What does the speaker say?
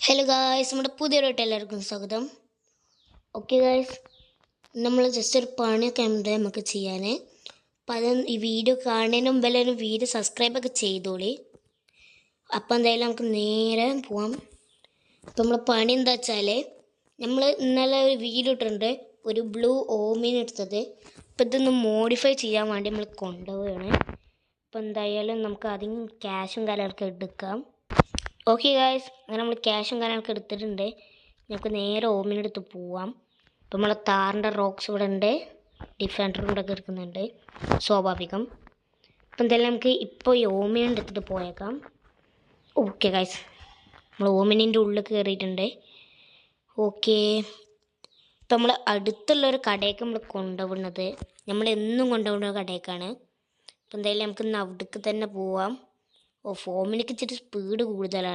Hello guys, നമ്മുടെ പുതിയൊരു എല്ലാവർക്കും സ്വാഗതം. ഓക്കെ ഗായ്സ്, നമ്മൾ ജസ്റ്റ് ഒരു പണിയൊക്കെ ഉണ്ട് നമുക്ക് ചെയ്യാൻ. അപ്പം അത് ഈ വീഡിയോ കാണുന്നതിന് മുമ്പ് എല്ലാവരും വീഡിയോ സബ്സ്ക്രൈബൊക്കെ ചെയ്തോളി. അപ്പം എന്തായാലും നമുക്ക് നേരെ പോവാം. അപ്പം നമ്മളെ പണി എന്താ വെച്ചാൽ, നമ്മൾ ഇന്നലെ ഒരു വീഡിയോ ഇട്ടിട്ടുണ്ട്, ഒരു ബ്ലൂ ഓമിന് എടുത്തത്. അപ്പം ഇതൊന്ന് മോഡിഫൈ ചെയ്യാൻ വേണ്ടി നമ്മൾ കൊണ്ടുപോവുകയാണ്. അപ്പം എന്തായാലും നമുക്ക് അതിന് ക്യാഷും കാര്യങ്ങളൊക്കെ എടുക്കാം. ഓക്കെ ഗായ്സ്, അങ്ങനെ നമ്മൾ ക്യാഷും കാര്യങ്ങളൊക്കെ എടുത്തിട്ടുണ്ട്. നമുക്ക് നേരെ ഓമിനടുത്ത് പോവാം. ഇപ്പം നമ്മളെ താറിൻ്റെ റോക്സ് ഇവിടെ ഉണ്ട്, ഡിഫൻഡറും കൂടെ എടുക്കുന്നുണ്ട്, സ്വാഭാവികം. അപ്പം എന്തായാലും നമുക്ക് ഇപ്പോൾ ഈ ഓമിനിൻ്റെ അടുത്തിട്ട് പോയേക്കാം. ഓക്കെ ഗായ്സ്, നമ്മൾ ഓമിനിൻ്റെ ഉള്ളിൽ കയറിയിട്ടുണ്ട്. ഓക്കെ, ഇപ്പം നമ്മൾ അടുത്തുള്ളൊരു കടയൊക്കെ നമ്മൾ കൊണ്ടുപോകുന്നത്, നമ്മളെന്നും കൊണ്ടുപോകുന്ന കടയൊക്കെയാണ്. അപ്പം എന്തായാലും നമുക്ക് ഇന്ന് അവിടേക്ക് തന്നെ പോവാം. ഓമിനിക്ക് ഇച്ചിരി സ്പീഡ് കൂടുതലാണ്.